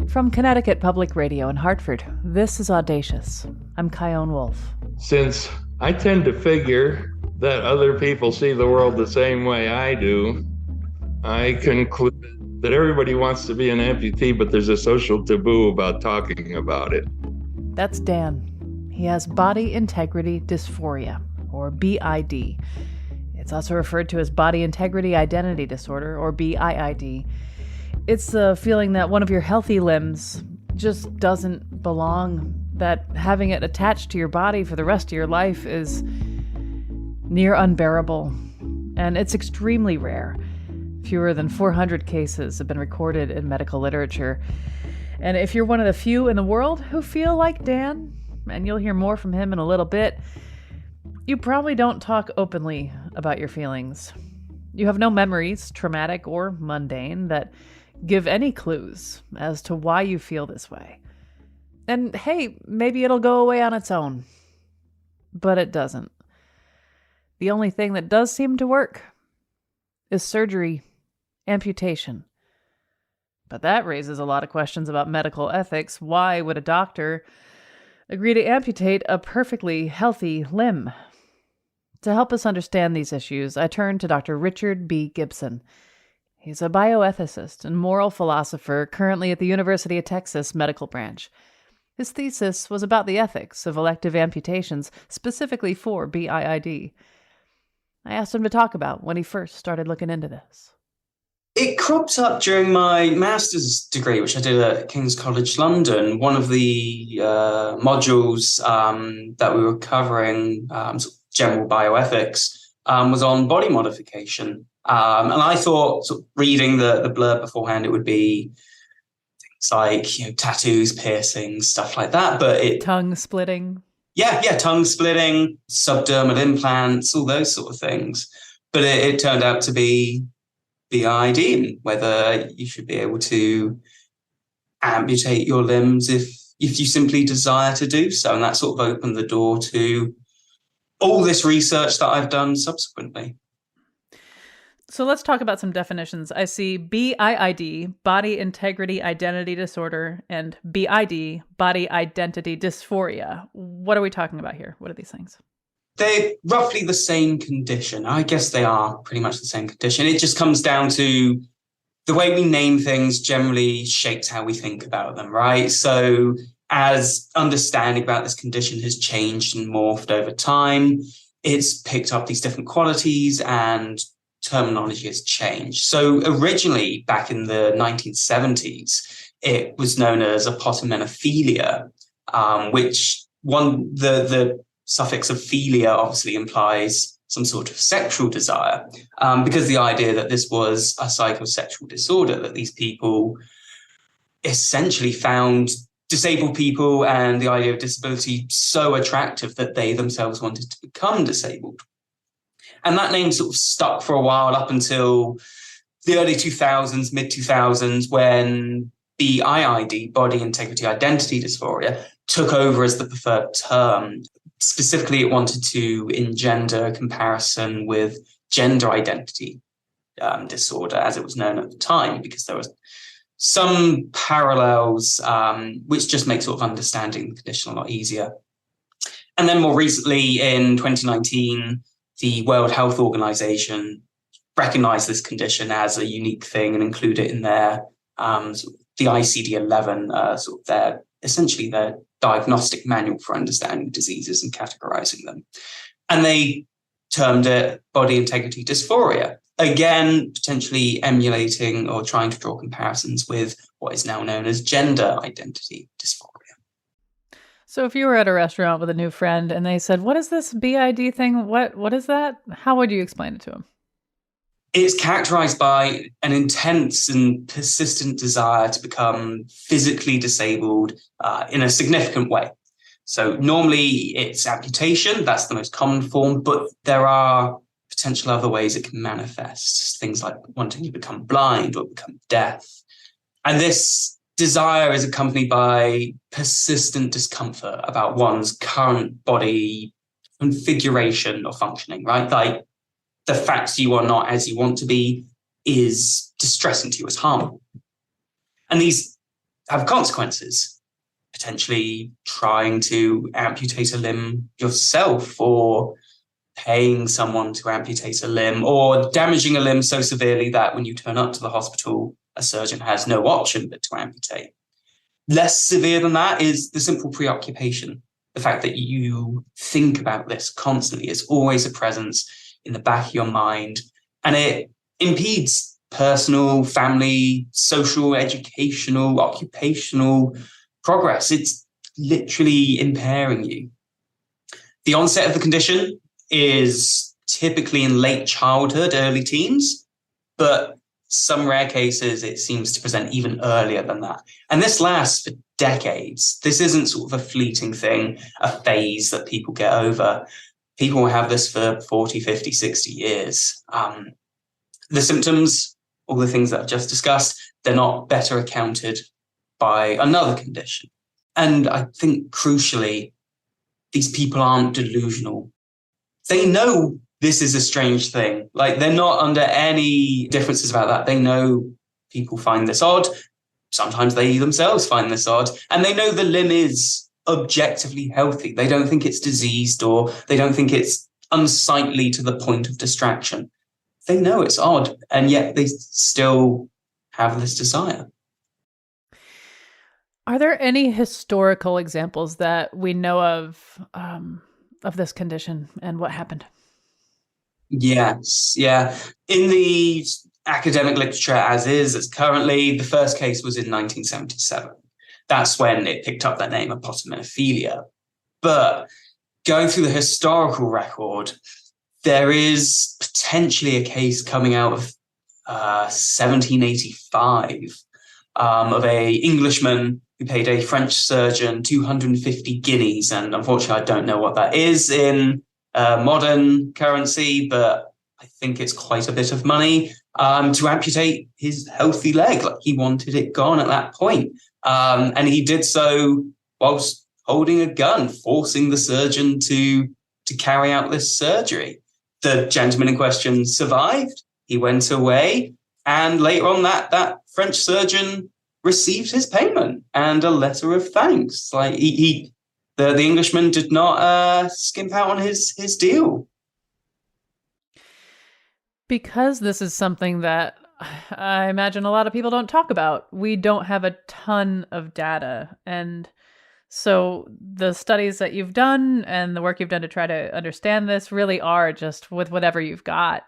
From Connecticut Public Radio in Hartford, this is Audacious. I'm Kyone Wolf. Since I tend to figure that other people see the world the same way I do, I conclude that everybody wants to be an amputee, but there's a social taboo about talking about it. That's Dan. He has body integrity dysphoria, or BID. It's also referred to as body integrity identity disorder, or BIID. It's the feeling that one of your healthy limbs just doesn't belong, that having it attached to your body for the rest of your life is near unbearable. And it's extremely rare. Fewer than 400 cases have been recorded in medical literature. And if you're one of the few in the world who feel like Dan, and you'll hear more from him in a little bit, you probably don't talk openly about your feelings. You have no memories, traumatic or mundane, that give any clues as to why you feel this way. And hey, maybe it'll go away on its own. But it doesn't. The only thing that does seem to work is surgery, amputation. But that raises a lot of questions about medical ethics. Why would a doctor agree to amputate a perfectly healthy limb? To help us understand these issues, I turn to Dr. Richard B. Gibson. He's a bioethicist and moral philosopher currently at the University of Texas Medical Branch. His thesis was about the ethics of elective amputations, specifically for BIID. I asked him to talk about when he first started looking into this. It cropped up during my master's degree, which I did at King's College London. One of the modules that we were covering, general bioethics, was on body modification. And I thought, sort of reading the blurb beforehand, it would be things like, tattoos, piercings, stuff like that. But tongue splitting. Yeah, tongue splitting, subdermal implants, all those sort of things. But it turned out to be BID, and whether you should be able to amputate your limbs if you simply desire to do so. And that sort of opened the door to all this research that I've done subsequently. So let's talk about some definitions. I see BIID, body integrity identity disorder, and BID, body identity dysphoria. What are we talking about here? What are these things? They're roughly the same condition. I guess they are pretty much the same condition. It just comes down to the way we name things generally shapes how we think about them, right? So as understanding about this condition has changed and morphed over time, it's picked up these different qualities and terminology has changed. So originally, back in the 1970s, it was known as apotomenophilia, which the suffix of philia obviously implies some sort of sexual desire, because the idea that this was a psychosexual disorder, that these people essentially found disabled people and the idea of disability so attractive that they themselves wanted to become disabled. And that name sort of stuck for a while up until the early 2000s, mid-2000s, when BIID, body integrity identity dysphoria, took over as the preferred term. Specifically, it wanted to engender a comparison with gender identity disorder, as it was known at the time, because there was some parallels, which just make sort of understanding the condition a lot easier. And then more recently, in 2019, the World Health Organization recognized this condition as a unique thing and include it in their the ICD-11, essentially their diagnostic manual for understanding diseases and categorizing them. And they termed it body integrity dysphoria. Again, potentially emulating or trying to draw comparisons with what is now known as gender identity dysphoria. So if you were at a restaurant with a new friend and they said, "What is this BID thing? What is that?" How would you explain it to them? It's characterized by an intense and persistent desire to become physically disabled in a significant way. So normally it's amputation, that's the most common form, but there are potential other ways it can manifest, things like wanting to become blind or become deaf. And this desire is accompanied by persistent discomfort about one's current body configuration or functioning, right? Like the fact you are not as you want to be is distressing to you, it's harmful. And these have consequences. Potentially trying to amputate a limb yourself, or paying someone to amputate a limb, or damaging a limb so severely that when you turn up to the hospital, a surgeon has no option but to amputate. Less severe than that is the simple preoccupation. The fact that you think about this constantly is always a presence in the back of your mind, and it impedes personal, family, social, educational, occupational progress. It's literally impairing you. The onset of the condition is typically in late childhood, early teens, but some rare cases it seems to present even earlier than that. And this lasts for decades. This isn't sort of a fleeting thing, a phase that people get over. People have this for 40, 50, 60 years. The symptoms, all the things that I've just discussed, they're not better accounted by another condition. And I think crucially, these people aren't delusional. They know this is a strange thing. Like, they're not under any differences about that. They know people find this odd. Sometimes they themselves find this odd. And they know the limb is objectively healthy. They don't think it's diseased, or they don't think it's unsightly to the point of distraction. They know it's odd, and yet they still have this desire. Are there any historical examples that we know of this condition and what happened? Yes, yeah. In the academic literature as currently, the first case was in 1977. That's when it picked up that name, apotomenophilia. But going through the historical record, there is potentially a case coming out of 1785 of a Englishman who paid a French surgeon 250 guineas. And unfortunately, I don't know what that is in modern currency, but I think it's quite a bit of money to amputate his healthy leg. Like, he wanted it gone at that point. And he did so whilst holding a gun, forcing the surgeon to carry out this surgery. The gentleman in question survived. He went away. And later on, that French surgeon received his payment and a letter of thanks. Like, the Englishman did not skimp out on his deal. Because this is something that I imagine a lot of people don't talk about, we don't have a ton of data. And so the studies that you've done and the work you've done to try to understand this really are just with whatever you've got.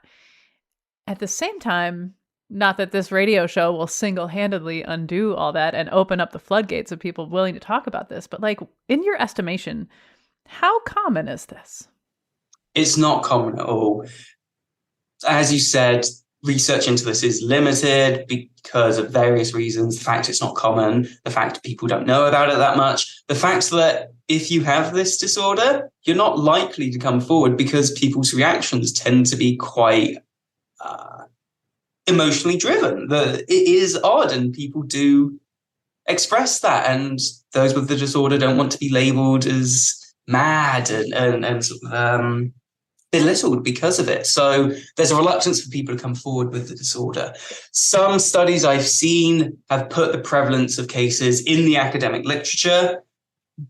At the same time, not that this radio show will single-handedly undo all that and open up the floodgates of people willing to talk about this, but like, in your estimation, how common is this? It's not common at all. As you said, research into this is limited because of various reasons. The fact it's not common, the fact people don't know about it that much, the fact that if you have this disorder, you're not likely to come forward because people's reactions tend to be quite emotionally driven. It is odd, and people do express that, and those with the disorder don't want to be labeled as mad and belittled because of it. So there's a reluctance for people to come forward with the disorder. Some studies I've seen have put the prevalence of cases in the academic literature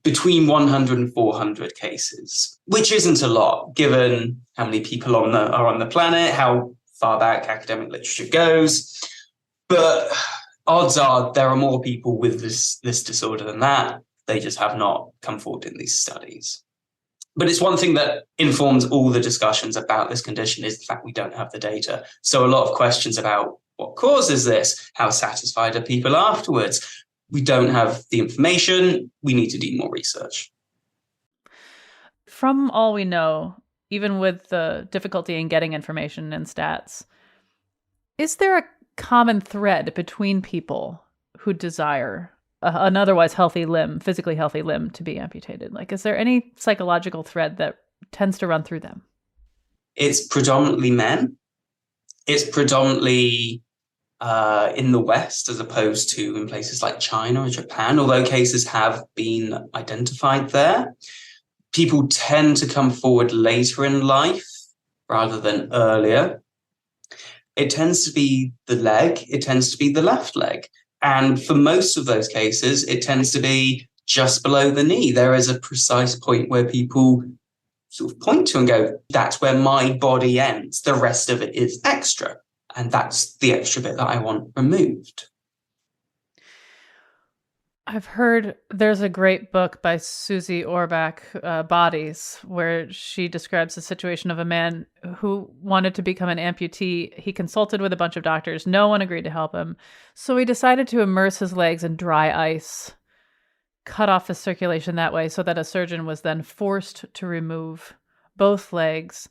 between 100 and 400 cases, which isn't a lot given how many people are on the planet, how far back academic literature goes. But odds are there are more people with this disorder than that. They just have not come forward in these studies. But it's one thing that informs all the discussions about this condition is the fact we don't have the data. So a lot of questions about what causes this, how satisfied are people afterwards? We don't have the information. We need to do more research. From all we know, even with the difficulty in getting information and stats, is there a common thread between people who desire an otherwise healthy limb, physically healthy limb, to be amputated? Like, is there any psychological thread that tends to run through them? It's predominantly men. It's predominantly in the West as opposed to in places like China or Japan, although cases have been identified there. People tend to come forward later in life rather than earlier. It tends to be the leg. It tends to be the left leg. And for most of those cases, it tends to be just below the knee. There is a precise point where people sort of point to and go, that's where my body ends. The rest of it is extra. And that's the extra bit that I want removed. I've heard there's a great book by Susie Orbach, Bodies, where she describes the situation of a man who wanted to become an amputee. He consulted with a bunch of doctors. No one agreed to help him. So he decided to immerse his legs in dry ice, cut off the circulation that way, so that a surgeon was then forced to remove both legs.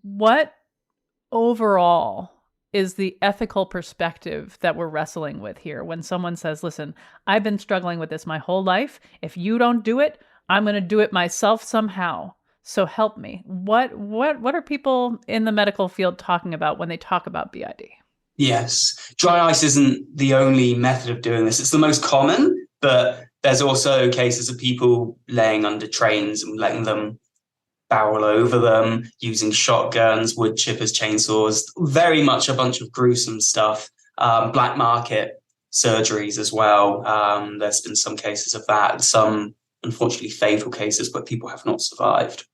What overall is the ethical perspective that we're wrestling with here when someone says, listen, I've been struggling with this my whole life. If you don't do it, I'm going to do it myself somehow. So help me. What are people in the medical field talking about when they talk about BID? Yes. Dry ice isn't the only method of doing this. It's the most common, but there's also cases of people laying under trains and letting them barrel over them, using shotguns, wood chippers, chainsaws, very much a bunch of gruesome stuff. Black market surgeries as well. There's been some cases of that, some unfortunately fatal cases where people have not survived.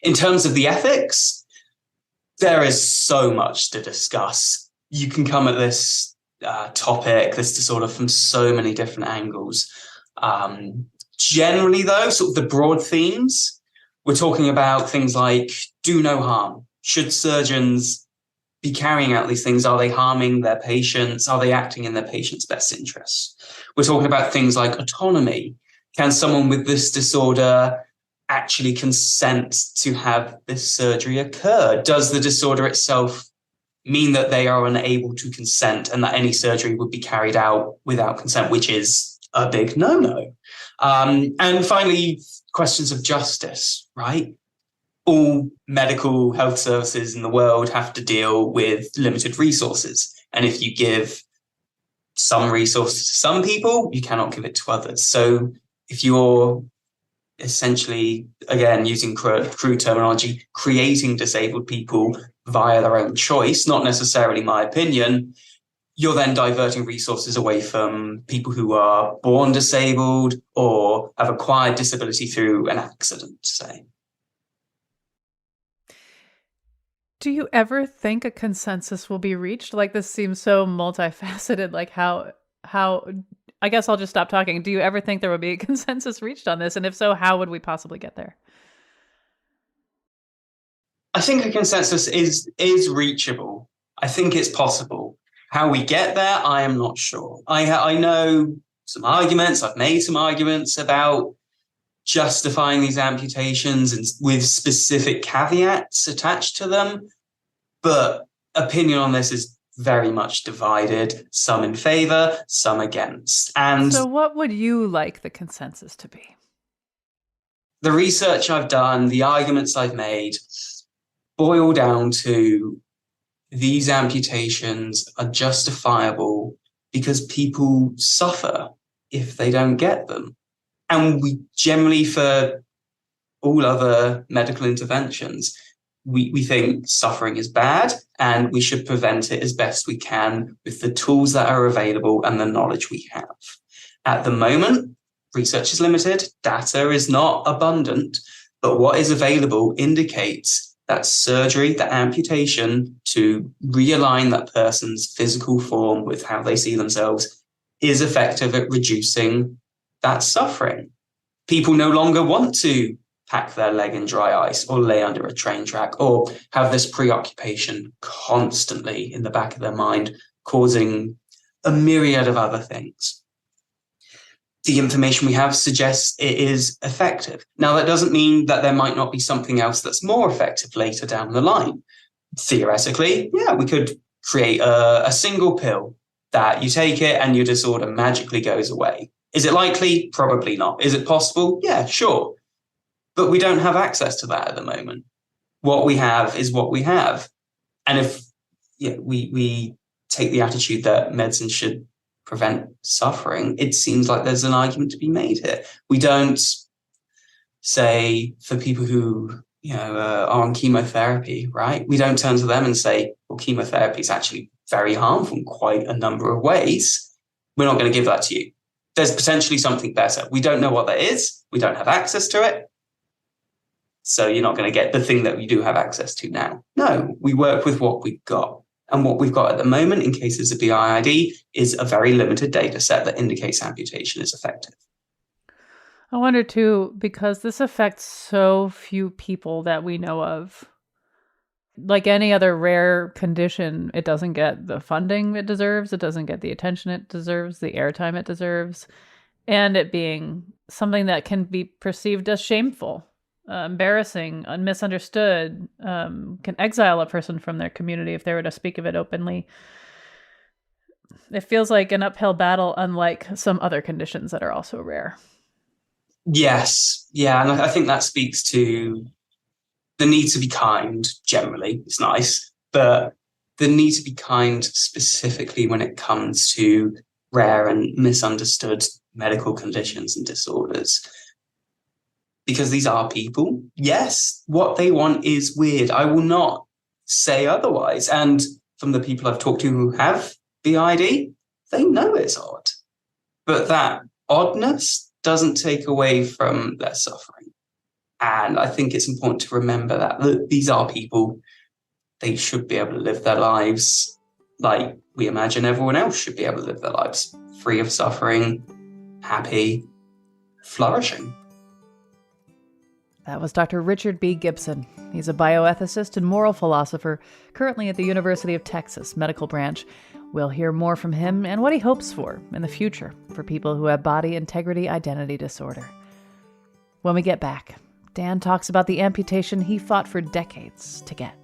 In terms of the ethics, there is so much to discuss. You can come at this topic, this disorder, from so many different angles. Generally, though, sort of the broad themes, we're talking about things like do no harm. Should surgeons be carrying out these things? Are they harming their patients? Are they acting in their patients' best interests? We're talking about things like autonomy. Can someone with this disorder actually consent to have this surgery occur? Does the disorder itself mean that they are unable to consent and that any surgery would be carried out without consent, which is a big no-no? And finally, questions of justice, right? All medical health services in the world have to deal with limited resources. And if you give some resources to some people, you cannot give it to others. So if you're essentially, again, using crude terminology, creating disabled people via their own choice, not necessarily my opinion, you're then diverting resources away from people who are born disabled or have acquired disability through an accident, say. Do you ever think a consensus will be reached? Like, this seems so multifaceted, like how I guess I'll just stop talking. Do you ever think there will be a consensus reached on this? And if so, how would we possibly get there? I think a consensus is reachable. I think it's possible. How we get there, I am not sure. I know some arguments. I've made some arguments about justifying these amputations and with specific caveats attached to them. But opinion on this is very much divided, some in favor, some against. And so what would you like the consensus to be? The research I've done, the arguments I've made, boil down to these amputations are justifiable because people suffer if they don't get them. And we generally, for all other medical interventions, we think suffering is bad and we should prevent it as best we can with the tools that are available and the knowledge we have. At the moment, research is limited, data is not abundant, but what is available indicates that surgery, that amputation to realign that person's physical form with how they see themselves is effective at reducing that suffering. People no longer want to pack their leg in dry ice or lay under a train track or have this preoccupation constantly in the back of their mind, causing a myriad of other things. The information we have suggests it is effective. Now, that doesn't mean that there might not be something else that's more effective later down the line. Theoretically, yeah, we could create a single pill that you take it and your disorder magically goes away. Is it likely? Probably not. Is it possible? Yeah, sure. But we don't have access to that at the moment. What we have is what we have. And if we take the attitude that medicine should prevent suffering, it seems like there's an argument to be made here. We don't say for people who are on chemotherapy, right? We don't turn to them and say, well, chemotherapy is actually very harmful in quite a number of ways. we're not going to give that to you. There's potentially something better. We don't know what that is. We don't have access to it. So you're not going to get the thing that we do have access to now. No, we work with what we've got. And what we've got at the moment in cases of BIID is a very limited data set that indicates amputation is effective. I wonder too, because this affects so few people that we know of. Like any other rare condition, it doesn't get the funding it deserves. It doesn't get the attention it deserves, the airtime it deserves. And it being something that can be perceived as shameful, embarrassing, misunderstood, can exile a person from their community if they were to speak of it openly. It feels like an uphill battle, unlike some other conditions that are also rare. Yes. Yeah. And I think that speaks to the need to be kind generally. It's nice, but the need to be kind specifically when it comes to rare and misunderstood medical conditions and disorders. Because these are people. Yes, what they want is weird. I will not say otherwise. And from the people I've talked to who have BID, they know it's odd. But that oddness doesn't take away from their suffering. And I think it's important to remember that these are people. They should be able to live their lives like we imagine everyone else should be able to live their lives, free of suffering, happy, flourishing. That was Dr. Richard B. Gibson. He's a bioethicist and moral philosopher, currently at the University of Texas Medical Branch. We'll hear more from him and what he hopes for in the future for people who have body integrity identity disorder. When we get back, Dan talks about the amputation he fought for decades to get.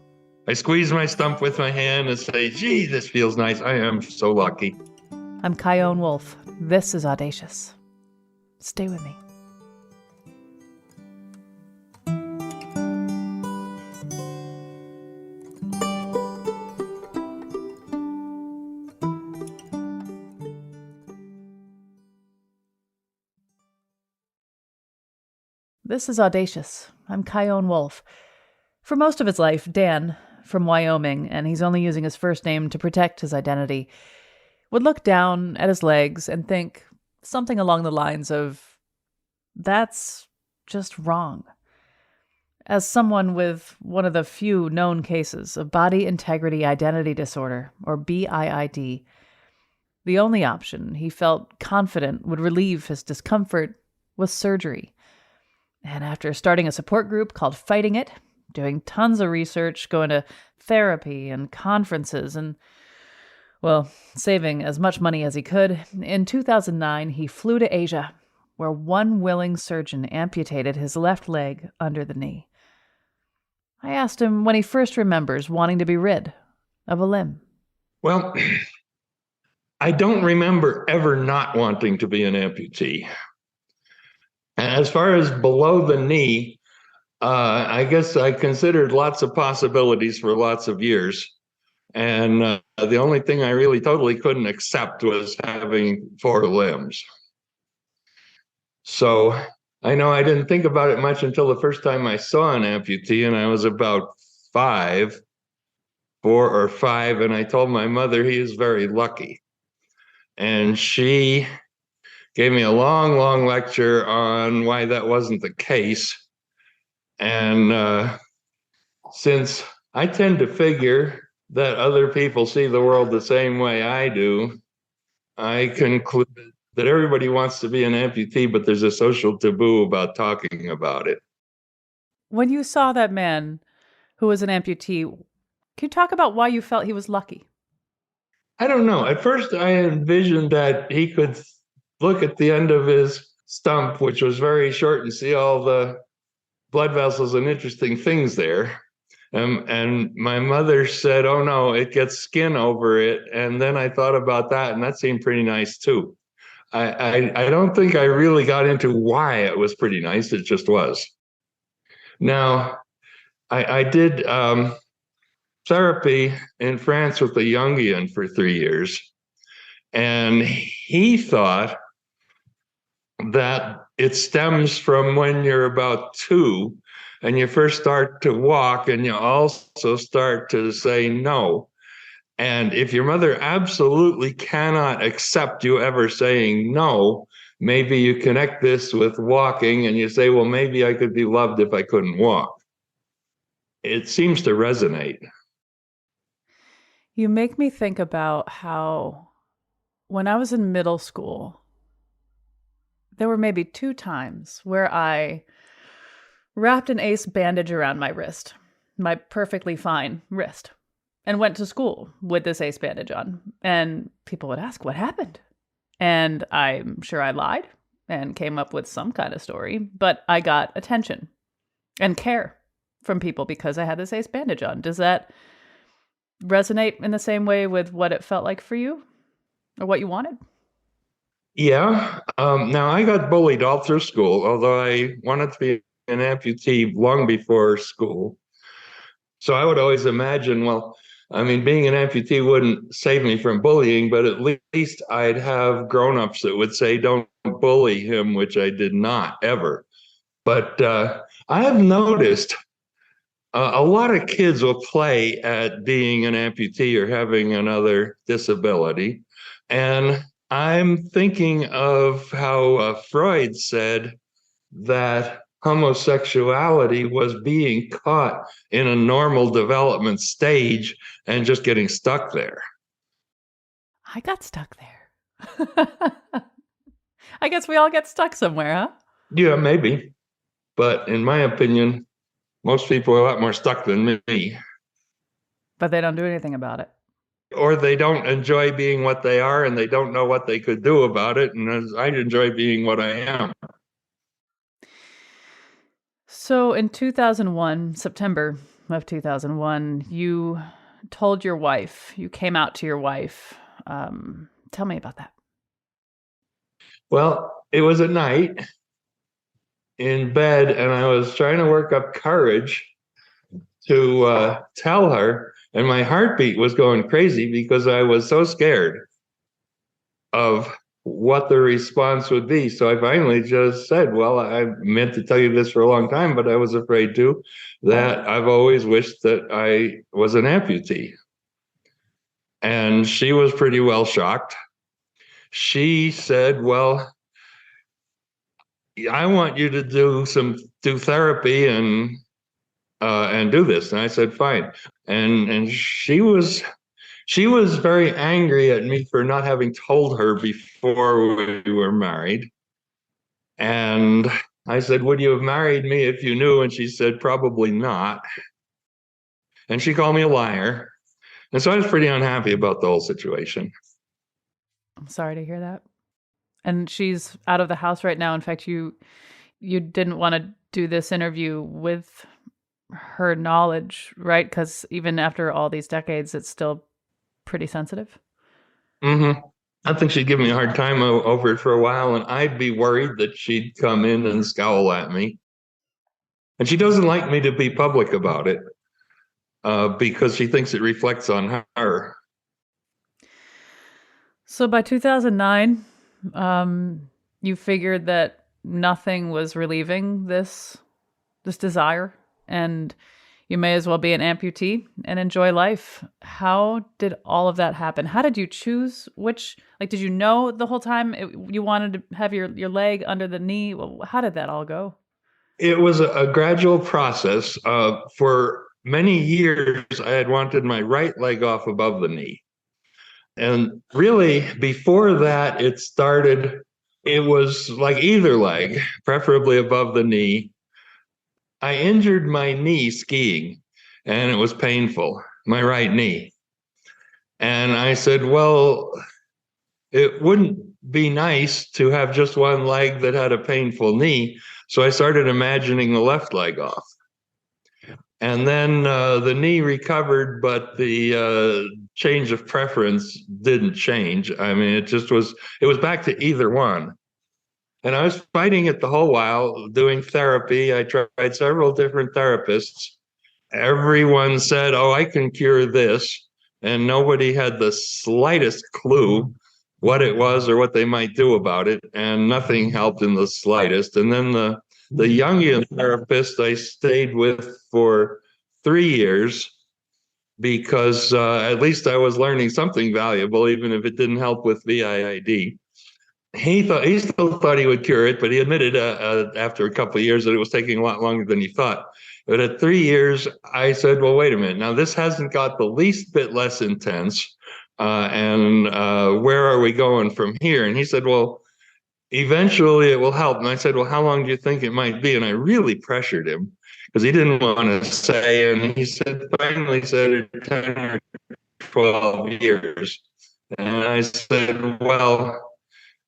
I squeeze my stump with my hand and say, gee, this feels nice. I am so lucky. I'm Kyone Wolf. This is Audacious. Stay with me. This is Audacious. I'm Kyone Wolf. For most of his life, Dan, from Wyoming, and he's only using his first name to protect his identity, would look down at his legs and think something along the lines of, that's just wrong. As someone with one of the few known cases of body integrity identity disorder, or BIID, the only option he felt confident would relieve his discomfort was surgery. And after starting a support group called Fighting It, doing tons of research, going to therapy and conferences, and, well, saving as much money as he could, in 2009 he flew to Asia, where one willing surgeon amputated his left leg under the knee. I asked him when he first remembers wanting to be rid of a limb. Well, I don't remember ever not wanting to be an amputee. As far as below the knee, I guess I considered lots of possibilities for lots of years. And the only thing I really totally couldn't accept was having 4 limbs. So I know I didn't think about it much until the first time I saw an amputee, and I was about 4 or 5, and I told my mother he is very lucky. And she gave me a long, long lecture on why that wasn't the case. And since I tend to figure that other people see the world the same way I do, I concluded that everybody wants to be an amputee, but there's a social taboo about talking about it. When you saw that man who was an amputee, can you talk about why you felt he was lucky? I don't know. At first, I envisioned that he could look at the end of his stump, which was very short, and see all the blood vessels and interesting things there. And my mother said, oh no, it gets skin over it. And then I thought about that, and that seemed pretty nice too. I don't think I really got into why it was pretty nice. It just was. Now, I did therapy in France with a Jungian for 3 years. And he thought that it stems from when you're about 2 and you first start to walk, and you also start to say no. And if your mother absolutely cannot accept you ever saying no, maybe you connect this with walking and you say, well, maybe I could be loved if I couldn't walk. It seems to resonate. You make me think about how when I was in middle school, there were maybe 2 times where I wrapped an ace bandage around my wrist, my perfectly fine wrist, and went to school with this ace bandage on. And people would ask, what happened? And I'm sure I lied and came up with some kind of story, but I got attention and care from people because I had this ace bandage on. Does that resonate in the same way with what it felt like for you or what you wanted? Yeah. Now, I got bullied all through school, although I wanted to be an amputee long before school. So I would always imagine, well, I mean, being an amputee wouldn't save me from bullying, but at least I'd have grown-ups that would say, don't bully him, which I did not ever. But I have noticed a lot of kids will play at being an amputee or having another disability. And I'm thinking of how Freud said that homosexuality was being caught in a normal development stage and just getting stuck there. I got stuck there. I guess we all get stuck somewhere, huh? Yeah, maybe. But in my opinion, most people are a lot more stuck than me. But they don't do anything about it. Or they don't enjoy being what they are and they don't know what they could do about it. And I enjoy being what I am. So in 2001, September of 2001, you told your wife, you came out to your wife. Tell me about that. Well, it was at night in bed, and I was trying to work up courage to tell her, and my heartbeat was going crazy because I was so scared of what the response would be. So I finally just said, well, I meant to tell you this for a long time, but I was afraid to, that I've always wished that I was an amputee. And she was pretty well shocked. She said, well, I want you to do therapy and do this. And I said, fine. And she was very angry at me for not having told her before we were married. And I said, would you have married me if you knew? And she said, probably not. And she called me a liar. And so I was pretty unhappy about the whole situation. I'm sorry to hear that. And she's out of the house right now. In fact, you didn't want to do this interview with her knowledge, right? Because even after all these decades, it's still pretty sensitive. Mm-hmm. I think she'd give me a hard time over it for a while, and I'd be worried that she'd come in and scowl at me. And she doesn't like me to be public about it because she thinks it reflects on her. So by 2009, you figured that nothing was relieving this desire, and you may as well be an amputee and enjoy life. How did all of that happen? How did you choose which, did you know the whole time you wanted to have your leg under the knee? How did that all go? It was a gradual process. For many years, I had wanted my right leg off above the knee. And really, before that, it was like either leg, preferably above the knee. I injured my knee skiing, and it was painful, my right knee. And I said, well, it wouldn't be nice to have just one leg that had a painful knee. So I started imagining the left leg off. And then the knee recovered, but the change of preference didn't change. I mean, it was back to either one. And I was fighting it the whole while, doing therapy. I tried several different therapists. Everyone said, oh, I can cure this. And nobody had the slightest clue what it was or what they might do about it. And nothing helped in the slightest. And then the Jungian therapist I stayed with for 3 years because at least I was learning something valuable, even if it didn't help with BIID. He still thought he would cure it, but he admitted after a couple of years that it was taking a lot longer than he thought. But at 3 years, I said, well, wait a minute. Now, this hasn't got the least bit less intense. And where are we going from here? And he said, well, eventually it will help. And I said, well, how long do you think it might be? And I really pressured him because he didn't want to say. And he finally said 10 or 12 years. And I said, well,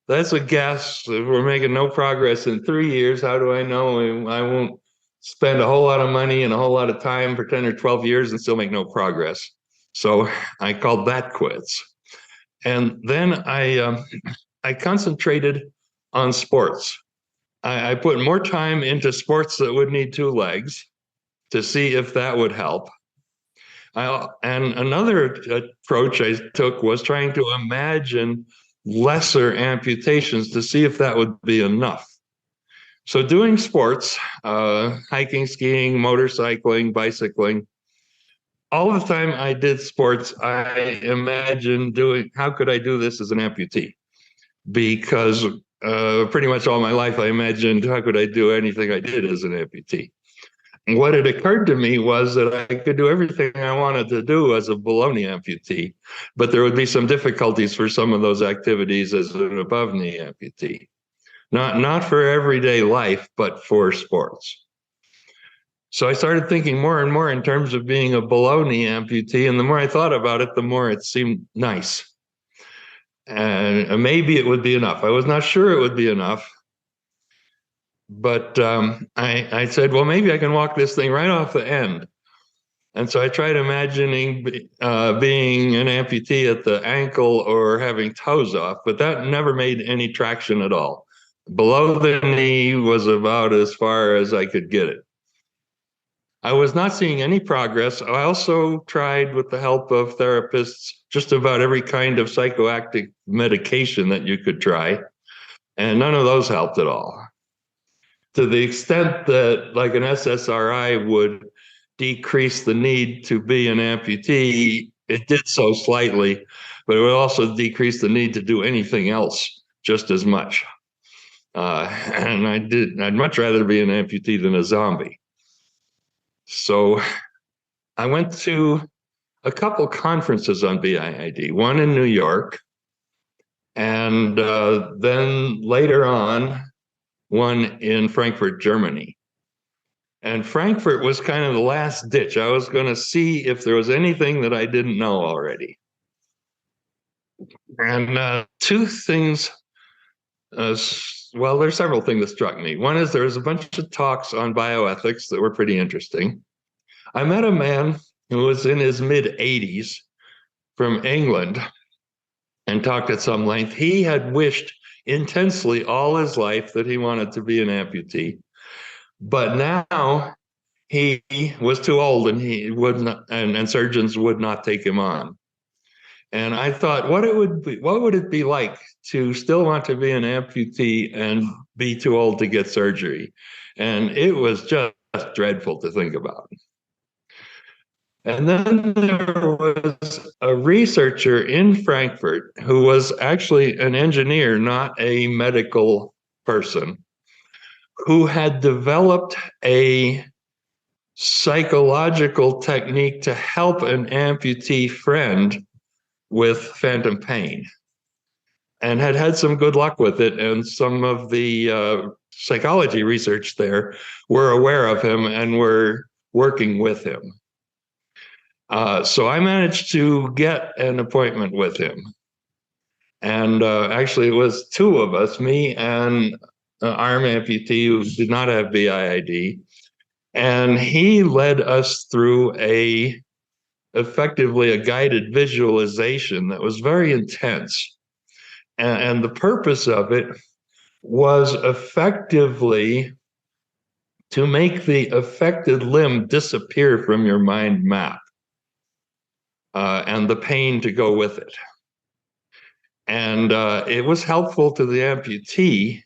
that's a guess. If we're making no progress in 3 years, how do I know I won't spend a whole lot of money and a whole lot of time for 10 or 12 years and still make no progress? So I called that quits. And then I concentrated on sports. I put more time into sports that would need two legs to see if that would help. And another approach I took was trying to imagine lesser amputations to see if that would be enough. So doing sports, hiking, skiing, motorcycling, bicycling, all the time I did sports, I imagined how could I do this as an amputee? Because pretty much all my life I imagined how could I do anything I did as an amputee. And what had occurred to me was that I could do everything I wanted to do as a below knee amputee, but there would be some difficulties for some of those activities as an above knee amputee. Not for everyday life, but for sports. So I started thinking more and more in terms of being a below knee amputee, and the more I thought about it, the more it seemed nice. And maybe it would be enough. I was not sure it would be enough. But I said, well, maybe I can walk this thing right off the end. And so I tried imagining being an amputee at the ankle or having toes off, but that never made any traction at all. Below the knee was about as far as I could get it. I was not seeing any progress. I also tried, with the help of therapists, just about every kind of psychoactive medication that you could try, and none of those helped at all. To the extent that, like, an SSRI would decrease the need to be an amputee, it did so slightly, but it would also decrease the need to do anything else just as much. And I'd much rather be an amputee than a zombie. So I went to a couple conferences on BIID, one in New York, and then later on, one in Frankfurt, Germany. And Frankfurt was kind of the last ditch. I was going to see if there was anything that I didn't know already. And two things, well, there's several things that struck me. One is there was a bunch of talks on bioethics that were pretty interesting. I met a man who was in his mid-80s from England and talked at some length. He had wished intensely all his life that he wanted to be an amputee, but now he was too old and he would not, and surgeons would not take him on. And I thought, what would it be like to still want to be an amputee and be too old to get surgery? And it was just dreadful to think about. And then there was a researcher in Frankfurt who was actually an engineer, not a medical person, who had developed a psychological technique to help an amputee friend with phantom pain, and had had some good luck with it. And some of the psychology research there were aware of him and were working with him. So I managed to get an appointment with him. And actually, it was two of us, me and an arm amputee who did not have BIID. And he led us through effectively a guided visualization that was very intense. And the purpose of it was effectively to make the affected limb disappear from your mind map. And the pain to go with it. And it was helpful to the amputee,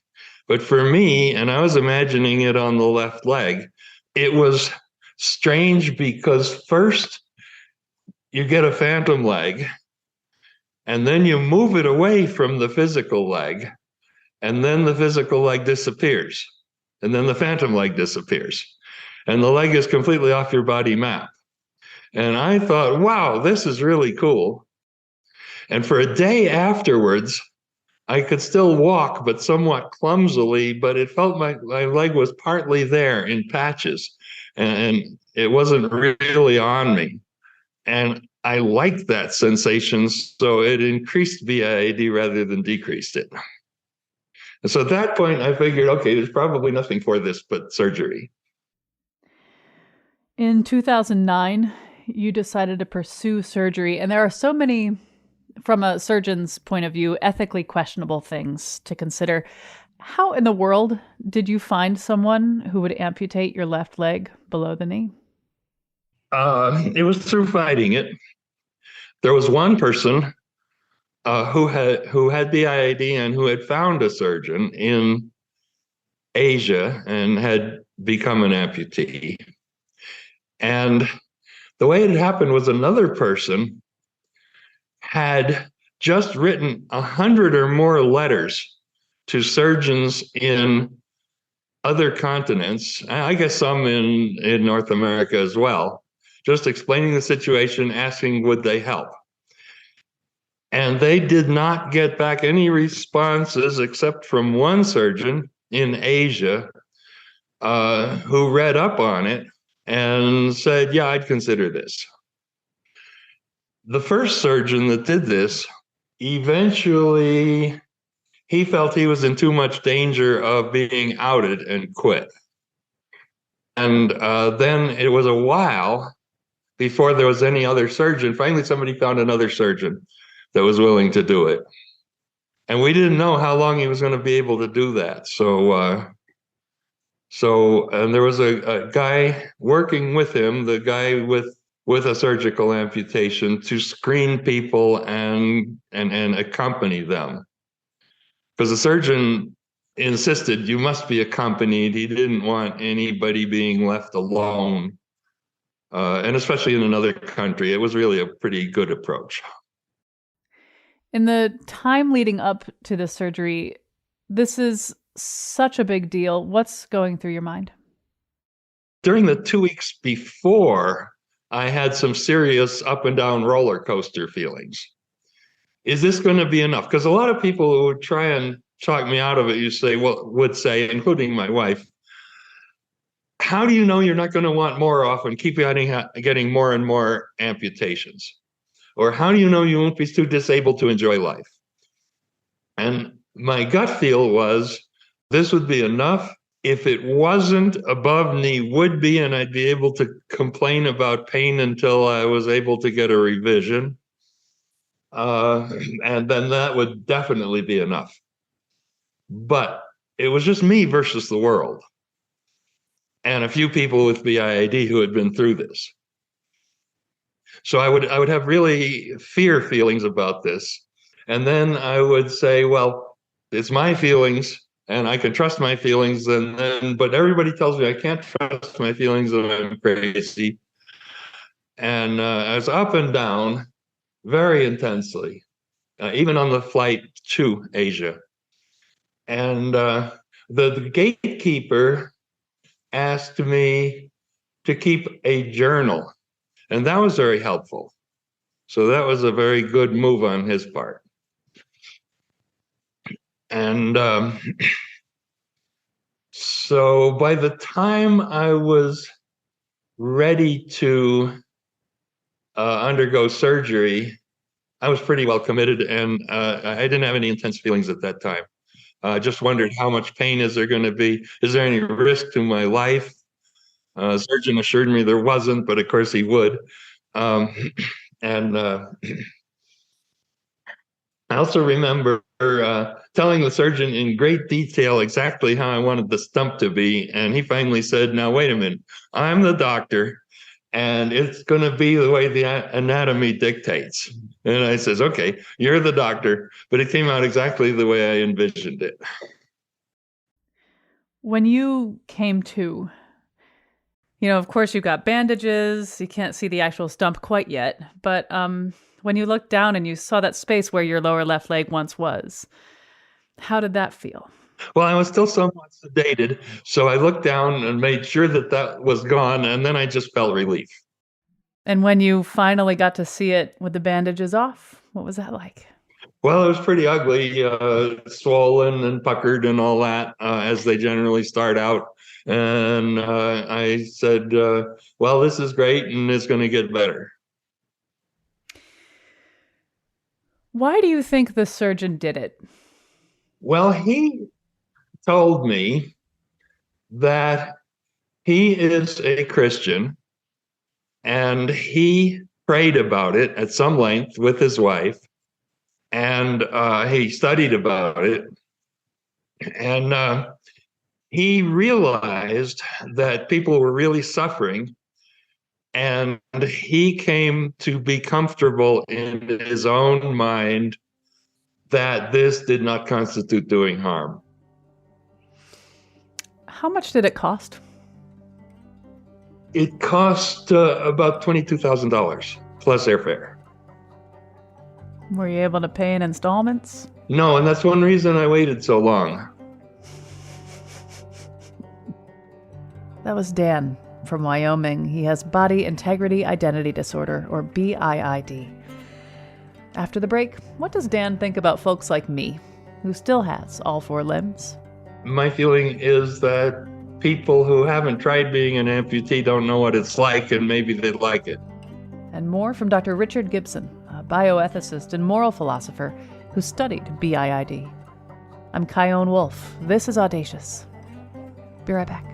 but for me, and I was imagining it on the left leg, it was strange because first you get a phantom leg, and then you move it away from the physical leg, and then the physical leg disappears, and then the phantom leg disappears, and the leg is completely off your body map. And I thought, wow, this is really cool. And for a day afterwards, I could still walk, but somewhat clumsily, but it felt like my leg was partly there in patches, and it wasn't really on me. And I liked that sensation, so it increased BIID rather than decreased it. And so at that point, I figured, okay, there's probably nothing for this but surgery. In 2009, you decided to pursue surgery, and there are so many, from a surgeon's point of view, ethically questionable things to consider. How in the world did you find someone who would amputate your left leg below the knee? It was through fighting it. There was one person who had BIID and who had found a surgeon in Asia and had become an amputee. And the way it happened was another person had just written 100 or more letters to surgeons in other continents, I guess some in North America as well, just explaining the situation, asking would they help. And they did not get back any responses except from one surgeon in Asia who read up on it and said, yeah, I'd consider this. The first surgeon that did this, eventually he felt he was in too much danger of being outed and quit. And then it was a while before there was any other surgeon. Finally, somebody found another surgeon that was willing to do it. And we didn't know how long he was going to be able to do that. And there was a guy working with him, the guy with a surgical amputation, to screen people and accompany them. Because the surgeon insisted you must be accompanied. He didn't want anybody being left alone. And especially in another country, it was really a pretty good approach. In the time leading up to this surgery, this is such a big deal. What's going through your mind? During the 2 weeks before, I had some serious up and down roller coaster feelings. Is this going to be enough? Because a lot of people who would try and talk me out of it, would say, including my wife, how do you know you're not going to want more off and keep getting more and more amputations? Or how do you know you won't be too disabled to enjoy life? And my gut feel was this would be enough. If it wasn't, above knee would be, and I'd be able to complain about pain until I was able to get a revision. And then that would definitely be enough. But it was just me versus the world. And a few people with BIID who had been through this. So I would have really fear feelings about this. And then I would say, well, it's my feelings and I can trust my feelings. But everybody tells me I can't trust my feelings and I'm crazy. And I was up and down very intensely, even on the flight to Asia. And the gatekeeper asked me to keep a journal. And that was very helpful. So that was a very good move on his part. And so by the time I was ready to undergo surgery, I was pretty well committed, and I didn't have any intense feelings at that time. I just wondered, how much pain is there going to be? Is there any risk to my life? The surgeon assured me there wasn't, but of course he would. And I also remember telling the surgeon in great detail exactly how I wanted the stump to be. And he finally said, now, wait a minute, I'm the doctor and it's going to be the way the anatomy dictates. And I says, okay, you're the doctor, but it came out exactly the way I envisioned it. When you came to, Of course, you've got bandages. You can't see the actual stump quite yet. But when you looked down and you saw that space where your lower left leg once was, how did that feel? Well, I was still somewhat sedated, so I looked down and made sure that that was gone, and then I just felt relief. And when you finally got to see it with the bandages off, what was that like? Well, it was pretty ugly, swollen and puckered and all that, as they generally start out. And I said, well, this is great and it's going to get better. Why do you think the surgeon did it? Well, he told me that he is a Christian and he prayed about it at some length with his wife, and he studied about it, and he realized that people were really suffering, and he came to be comfortable in his own mind that this did not constitute doing harm. How much did it cost? It cost about $22,000 plus airfare. Were you able to pay in installments? No, and that's one reason I waited so long. That was Dan from Wyoming. He has body integrity identity disorder, or BIID. After the break, what does Dan think about folks like me, who still has all four limbs? My feeling is that people who haven't tried being an amputee don't know what it's like, and maybe they'd like it. And more from Dr. Richard Gibson, a bioethicist and moral philosopher who studied BIID. I'm Kyone Wolf. This is Audacious. Be right back.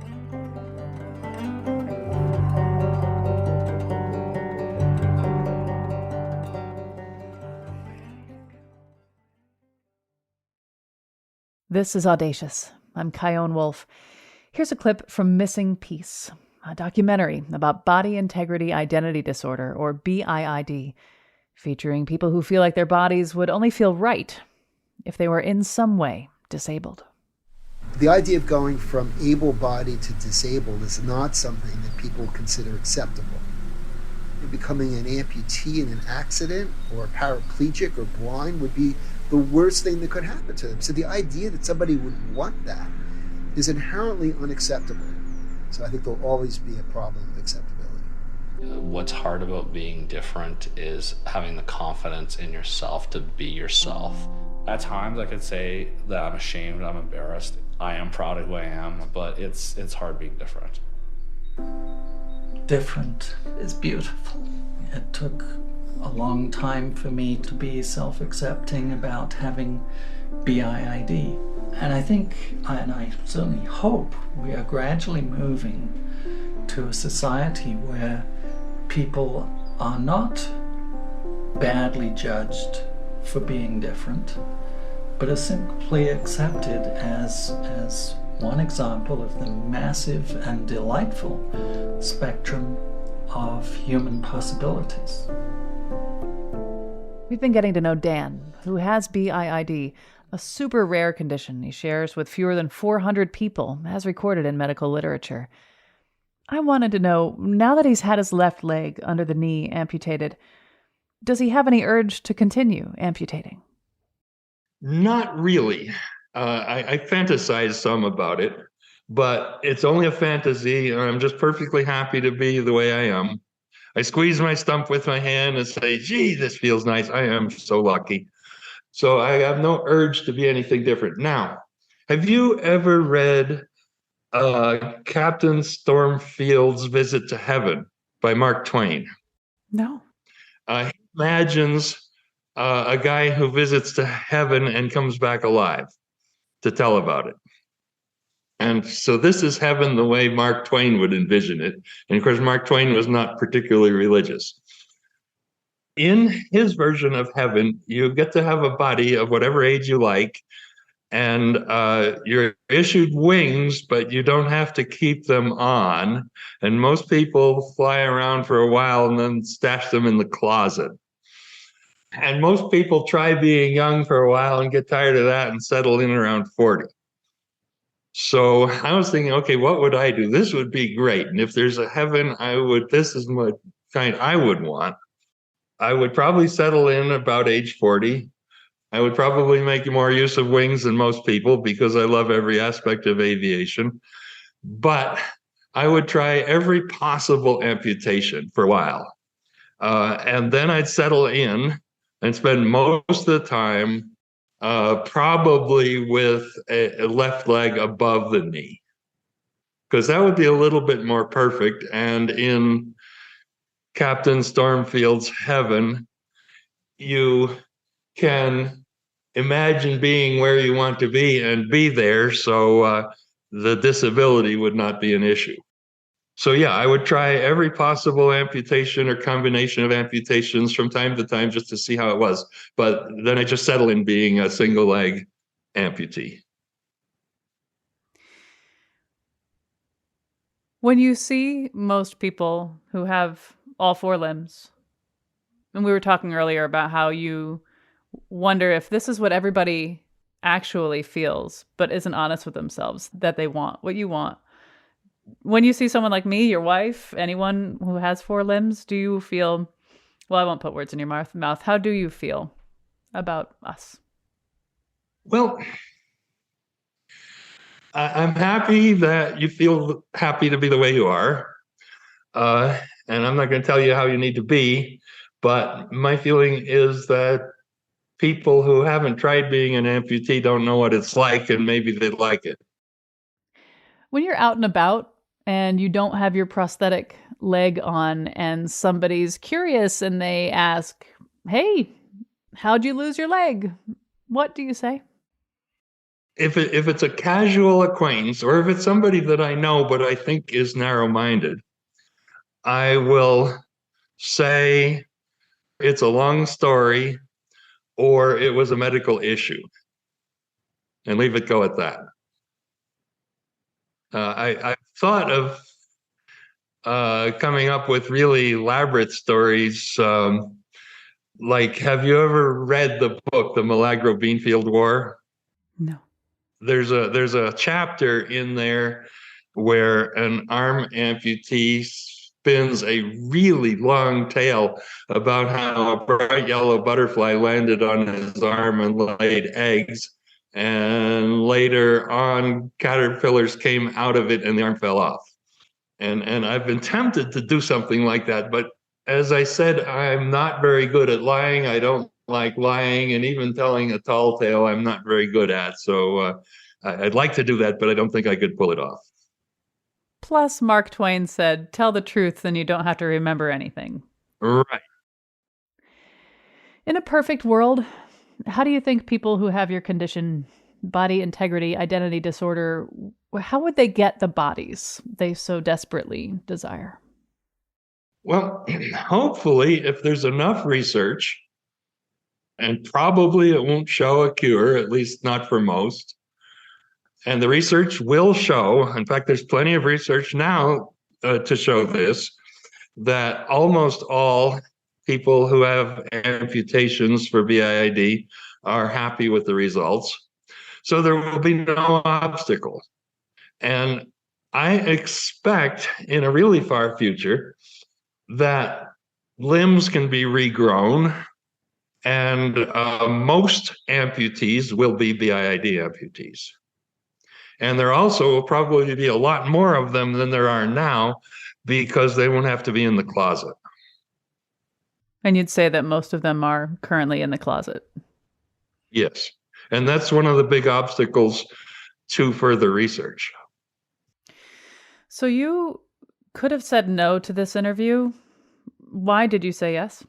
This is Audacious. I'm Kyone Wolf. Here's a clip from Missing Piece, a documentary about body integrity identity disorder, or BIID, featuring people who feel like their bodies would only feel right if they were in some way disabled. The idea of going from able-bodied to disabled is not something that people consider acceptable. Becoming an amputee in an accident or a paraplegic or blind would be the worst thing that could happen to them. So the idea that somebody would want that is inherently unacceptable. So I think there'll always be a problem of acceptability. What's hard about being different is having the confidence in yourself to be yourself. At times I could say that I'm ashamed, I'm embarrassed, I am proud of who I am, but it's hard being different. Different is beautiful. It took a long time for me to be self-accepting about having BIID. And I think, and I certainly hope, we are gradually moving to a society where people are not badly judged for being different, but are simply accepted as one example of the massive and delightful spectrum of human possibilities. We've been getting to know Dan, who has BIID, a super rare condition he shares with fewer than 400 people, as recorded in medical literature. I wanted to know, now that he's had his left leg under the knee amputated, does he have any urge to continue amputating? Not really. I fantasize some about it, but it's only a fantasy, and I'm just perfectly happy to be the way I am. I squeeze my stump with my hand and say, gee, this feels nice. I am so lucky. So I have no urge to be anything different. Now, have you ever read Captain Stormfield's Visit to Heaven by Mark Twain? No. He imagines a guy who visits to heaven and comes back alive to tell about it. And so this is heaven the way Mark Twain would envision it. And of course, Mark Twain was not particularly religious. In his version of heaven, you get to have a body of whatever age you like, and you're issued wings, but you don't have to keep them on. And most people fly around for a while and then stash them in the closet. And most people try being young for a while and get tired of that and settle in around 40. So I was thinking, okay, what would I do? This would be great. And if there's a heaven, this is what kind I would want. I would probably settle in about age 40. I would probably make more use of wings than most people because I love every aspect of aviation. But I would try every possible amputation for a while. And then I'd settle in and spend most of the time probably with a left leg above the knee, because that would be a little bit more perfect. And in Captain Stormfield's heaven, you can imagine being where you want to be and be there, so the disability would not be an issue. So yeah, I would try every possible amputation or combination of amputations from time to time just to see how it was. But then I just settle in being a single leg amputee. When you see most people who have all four limbs, and we were talking earlier about how you wonder if this is what everybody actually feels, but isn't honest with themselves, that they want what you want. When you see someone like me, your wife, anyone who has four limbs, do you feel, well, I won't put words in your mouth. How do you feel about us? Well, I'm happy that you feel happy to be the way you are. And I'm not going to tell you how you need to be, but my feeling is that people who haven't tried being an amputee don't know what it's like, and maybe they'd like it. When you're out and about and you don't have your prosthetic leg on and somebody's curious and they ask, hey, how'd you lose your leg? What do you say? If it's a casual acquaintance, or if it's somebody that I know but I think is narrow-minded, I will say it's a long story or it was a medical issue and leave it go at that. I thought of coming up with really elaborate stories. Like, have you ever read the book, The Milagro Beanfield War? No. There's a chapter in there where an arm amputee spins a really long tale about how a bright yellow butterfly landed on his arm and laid eggs. And later on, caterpillars came out of it and the arm fell off. And I've been tempted to do something like that. But as I said, I'm not very good at lying. I don't like lying, and even telling a tall tale, I'm not very good at. So I'd like to do that, but I don't think I could pull it off. Plus, Mark Twain said, tell the truth, then you don't have to remember anything. Right. In a perfect world, how do you think people who have your condition, body integrity, identity disorder, how would they get the bodies they so desperately desire? Well, hopefully, if there's enough research, and probably it won't show a cure, at least not for most, and the research will show, in fact, there's plenty of research now to show this, that almost all people who have amputations for BIID are happy with the results. So there will be no obstacle. And I expect in a really far future that limbs can be regrown, and most amputees will be BIID amputees. And there also will probably be a lot more of them than there are now because they won't have to be in the closet. And you'd say that most of them are currently in the closet. Yes. And that's one of the big obstacles to further research. So you could have said no to this interview. Why did you say yes?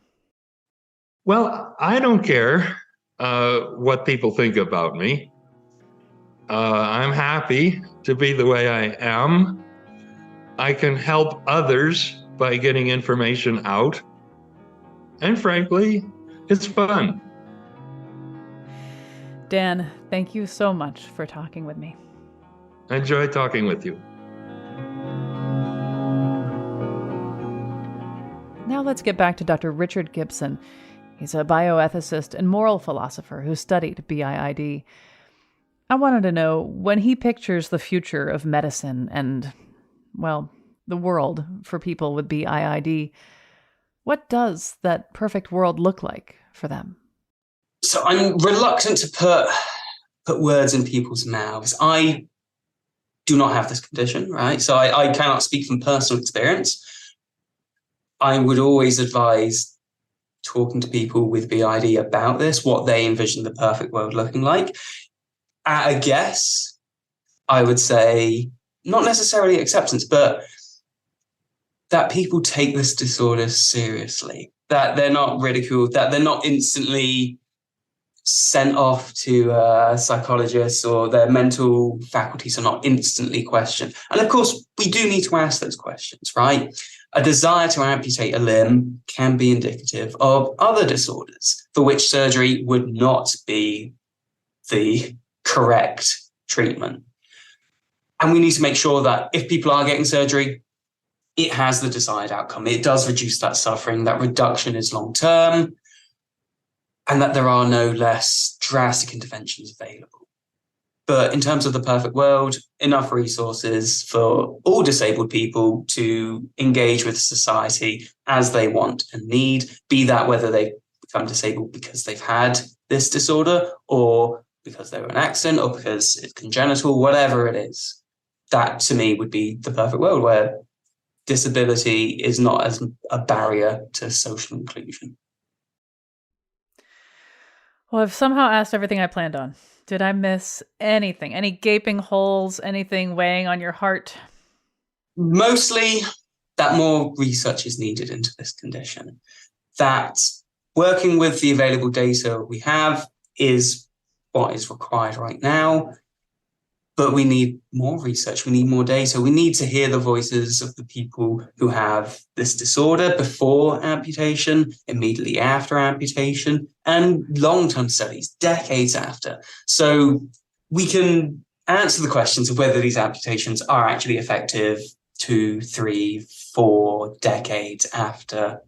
Well, I don't care what people think about me. I'm happy to be the way I am. I can help others by getting information out. And frankly, it's fun. Dan, thank you so much for talking with me. I enjoy talking with you. Now let's get back to Dr. Richard Gibson. He's a bioethicist and moral philosopher who studied BIID. I wanted to know, when he pictures the future of medicine and, well, the world for people with BIID, what does that perfect world look like for them? So I'm reluctant to put words in people's mouths. I do not have this condition, right? So I cannot speak from personal experience. I would always advise talking to people with BID about this, what they envision the perfect world looking like. At a guess, I would say not necessarily acceptance, but that people take this disorder seriously, that they're not ridiculed, that they're not instantly sent off to a psychologist, or their mental faculties are not instantly questioned. And of course, we do need to ask those questions, right? A desire to amputate a limb can be indicative of other disorders for which surgery would not be the correct treatment. And we need to make sure that if people are getting surgery, it has the desired outcome. It does reduce that suffering, that reduction is long-term, and that there are no less drastic interventions available. But in terms of the perfect world, enough resources for all disabled people to engage with society as they want and need, be that whether they become disabled because they've had this disorder, or because they were an accident, or because it's congenital, whatever it is. That, to me, would be the perfect world where disability is not as a barrier to social inclusion. Well, I've somehow asked everything I planned on. Did I miss anything? Any gaping holes? Anything weighing on your heart? Mostly that more research is needed into this condition. That working with the available data we have is what is required right now. But we need more research. We need more data. We need to hear the voices of the people who have this disorder before amputation, immediately after amputation, and long-term studies, decades after. So we can answer the questions of whether these amputations are actually effective 2, 3, 4 decades after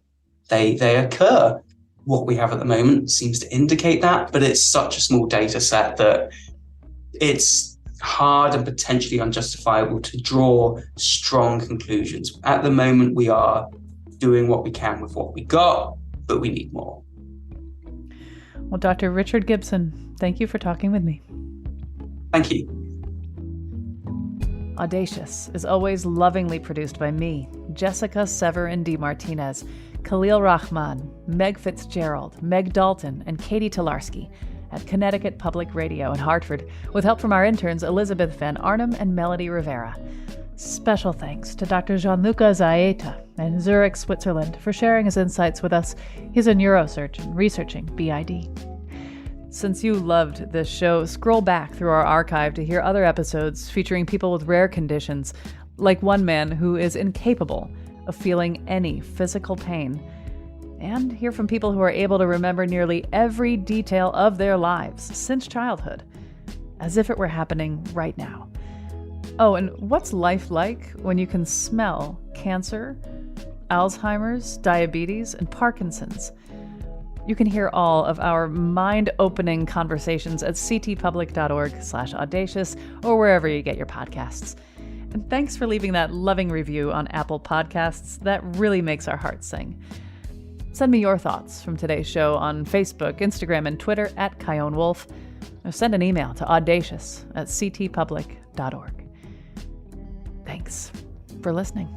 they occur. What we have at the moment seems to indicate that, but it's such a small data set that it's hard and potentially unjustifiable to draw strong conclusions. At the moment, we are doing what we can with what we got, but we need more. Well, Dr. Richard Gibson, thank you for talking with me. Thank you. Audacious is always lovingly produced by me, Jessica Severin D. Martinez, Khalil Rahman, Meg Fitzgerald, Meg Dalton, and Katie Tolarski at Connecticut Public Radio in Hartford, with help from our interns Elizabeth Van Arnhem and Melody Rivera. Special thanks to Dr. Gianluca Zaeta in Zurich, Switzerland, for sharing his insights with us. He's a neurosurgeon researching BID. Since you loved this show, scroll back through our archive to hear other episodes featuring people with rare conditions, like one man who is incapable of feeling any physical pain, and hear from people who are able to remember nearly every detail of their lives since childhood, as if it were happening right now. Oh, and what's life like when you can smell cancer, Alzheimer's, diabetes, and Parkinson's? You can hear all of our mind-opening conversations at ctpublic.org/audacious or wherever you get your podcasts. And thanks for leaving that loving review on Apple Podcasts. That really makes our hearts sing. Send me your thoughts from today's show on Facebook, Instagram, and Twitter at Kyone Wolf. Or send an email to audacious@ctpublic.org. Thanks for listening.